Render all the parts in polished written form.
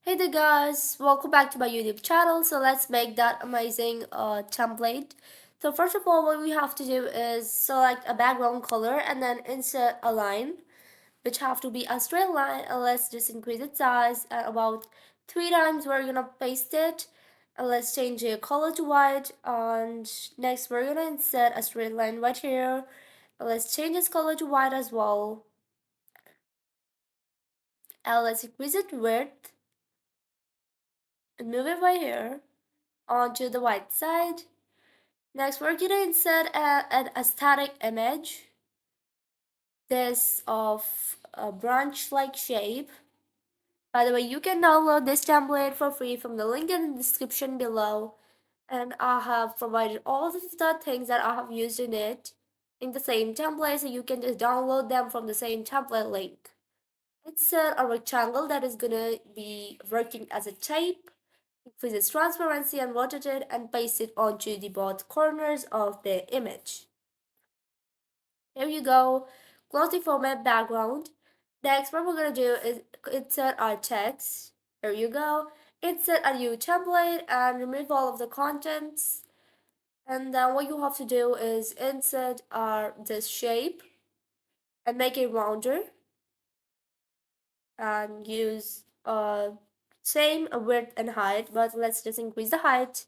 Hey there guys, welcome back to my YouTube channel. So let's make that amazing template. So first of all, what we have to do is select a background color and then insert a line, which have to be a straight line. And let's just increase its size at about 3 times. We're gonna paste it. And let's change the color to white. And next we're gonna insert a straight line right here. And let's change its color to white as well. And let's increase its width and move it right here onto the white side. Next, we're gonna insert a static image, this of a branch-like shape. By the way, you can download this template for free from the link in the description below. And I have provided all of the things that I have used in it in the same template, so you can just download them from the same template link. Insert a rectangle that is gonna be working as a shape. Increase its transparency and rotate it and paste it onto the both corners of the image. Here you go. Close the format background. Next, what we're gonna do is insert our text. Here you go. Insert a new template and remove all of the contents. And then what you have to do is insert our this shape and make it rounder and use same width and height, but let's just increase the height.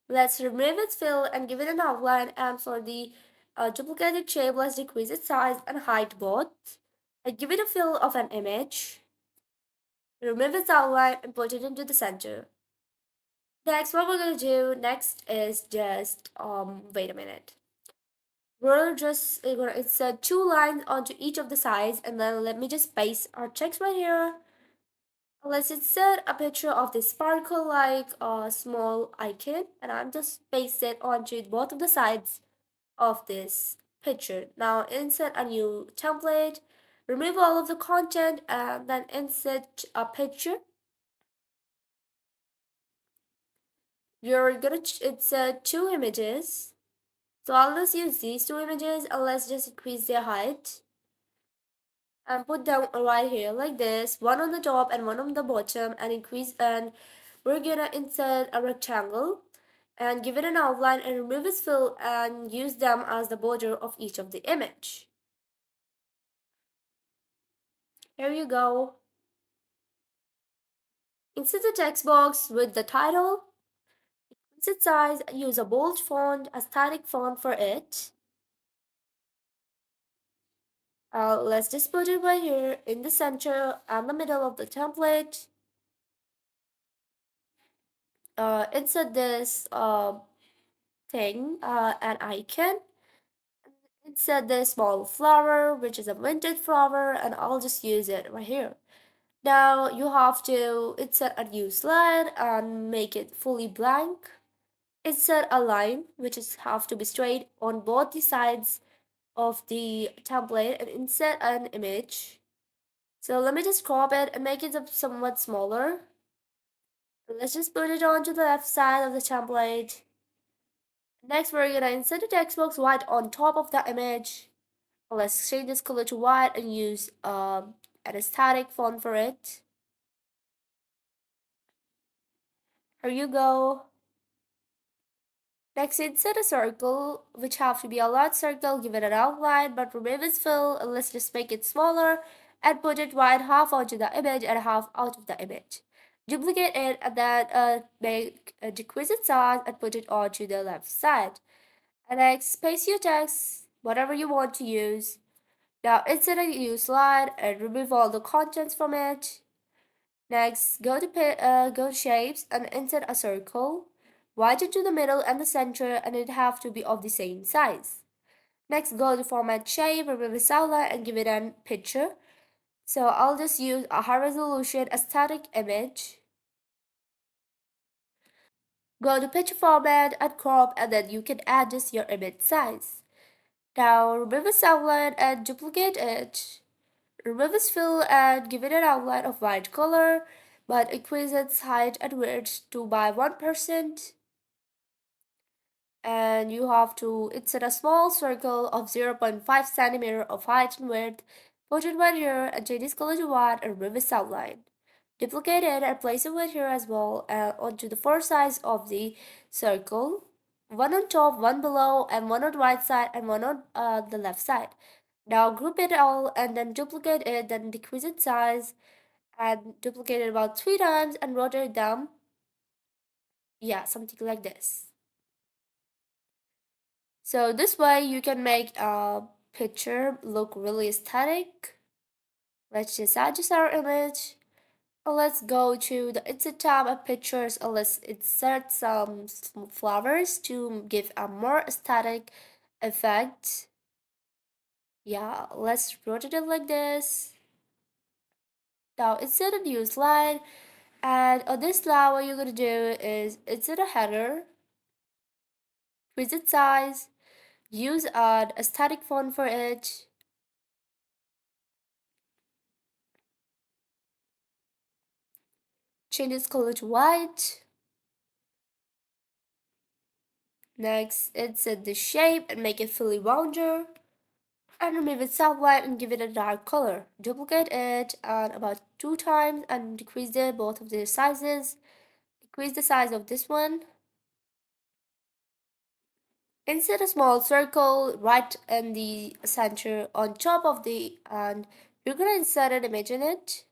Let's remove its fill and give it an outline, and for the duplicated shape, let's decrease its size and height both. And give it a fill of an image. Remove its outline and put it into the center. Next, what we're gonna do next is just wait a minute. We're just gonna insert two lines onto each of the sides, and then let me just paste our text right here. Let's insert a picture of this sparkle like a small icon, and I'm just paste it onto both of the sides of this picture. Now insert a new template, remove all of the content, and then insert a picture. You're gonna insert two images. So I'll just use these two images and let's just increase their height and put them right here like this, one on the top and one on the bottom, and increase, and we're gonna insert a rectangle and give it an outline and remove its fill and use them as the border of each of the image. Here you go. Insert the text box with the title, increase its size, use a bold font, a static font for it. Let's just put it right here in the center and the middle of the template. Insert this thing, an icon. Insert this small flower, which is a vintage flower, and I'll just use it right here. Now you have to insert a new slide and make it fully blank. Insert a line, which is have to be straight on both the sides of the template, and insert an image. So let me just crop it and make it somewhat smaller. Let's just put it onto the left side of the template. Next, we're gonna insert the text box white on top of the image. Let's change this color to white and use an static font for it. Here you go. Next, insert a circle, which have to be a large circle, give it an outline, but remove its fill, and let's just make it smaller and put it right half onto the image and half out of the image. Duplicate it and then make decrease its size and put it onto the left side. And next, paste your text, whatever you want to use. Now insert a new slide and remove all the contents from it. Next, go to shapes and insert a circle. White into the middle and the center, and it have to be of the same size. Next, go to format shape, remove its outline and give it a picture. So I'll just use a high resolution a static image. Go to picture format and crop, and then you can adjust your image size. Now remove its outline and duplicate it. Remove its fill and give it an outline of white color, but increase its height and width to by 1%. And you have to insert a small circle of 0.5 centimeter of height and width. Put it right here and change its color to white and remove its outline. Duplicate it and place it right here as well onto the four sides of the circle. One on top, one below, and one on the right side and one on the left side. Now group it all and then duplicate it, then decrease its size and duplicate it about 3 times and rotate it down. Yeah, something like this. So this way you can make a picture look really aesthetic. Let's just adjust our image. Let's go to the insert tab of pictures and let's insert some flowers to give a more aesthetic effect. Yeah, let's rotate it like this. Now insert a new slide, and on this slide what you're gonna do is insert a header, increase its size, use an aesthetic font for it. Change its color to white. Next, insert the shape and make it fully rounder. And remove its outline and give it a dark color. Duplicate it about 2 times and decrease both of their sizes. Decrease the size of this one. Insert a small circle right in the center on top of the, and you're gonna insert an image in it.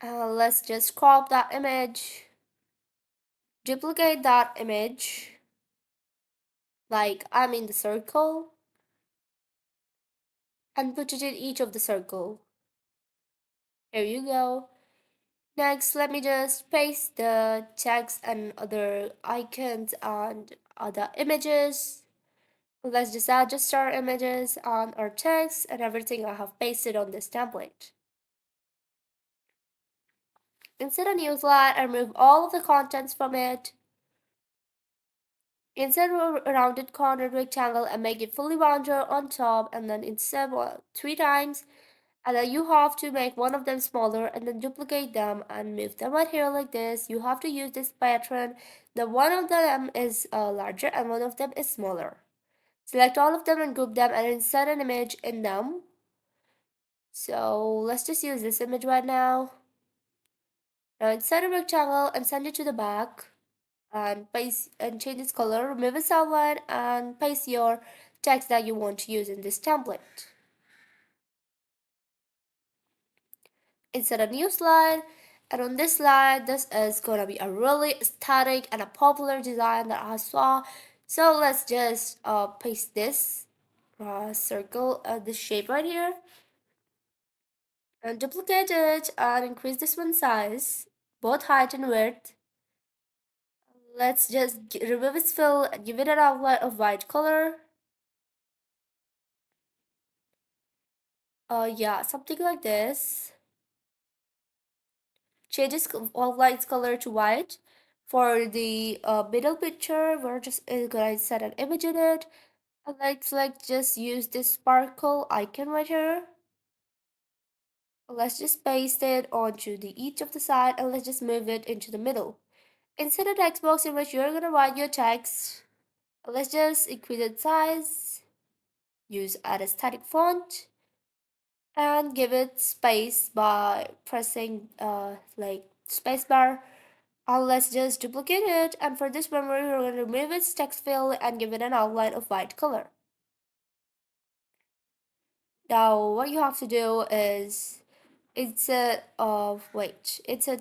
Let's just crop that image. Duplicate that image like I'm in the circle and put it in each of the circle. Here you go. Next, let me just paste the text and other icons and other images. Let's just adjust our images on our text and everything I have pasted on this template. Insert a new slide and remove all of the contents from it. Insert a rounded corner rectangle and make it fully rounded on top and then insert 3 times. And then you have to make one of them smaller and then duplicate them and move them right here like this. You have to use this pattern. The one of them is larger and one of them is smaller. Select all of them and group them and insert an image in them. So let's just use this image right now. Now insert a rectangle and send it to the back and paste and change its color, remove its outline and paste your text that you want to use in this template. Insert a new slide, and on this slide this is gonna be a really aesthetic and a popular design that I saw. So let's just paste this circle, this shape right here, and duplicate it and increase this one size, both height and width. Let's just remove its fill and give it an outline of white color. Yeah, something like this. Change its outline's color to white. For the middle picture, we're just gonna set an image in it. And let's just use this sparkle icon right here. Let's just paste it onto the each of the side and let's just move it into the middle. Insert a text box in which you're gonna write your text. Let's just increase its size. Use an aesthetic font and give it space by pressing like spacebar. Let's just duplicate it, and for this one we're going to remove its text fill and give it an outline of white color. Now what you have to do is it's a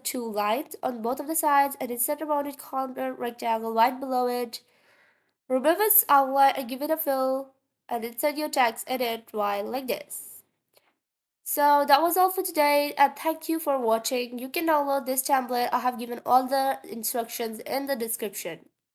two lines on both of the sides and insert a rounded corner rectangle right below it. Remove its outline and give it a fill and insert your text in it right like this. So that was all for today and thank you for watching. You can download this template. I have given all the instructions in the description.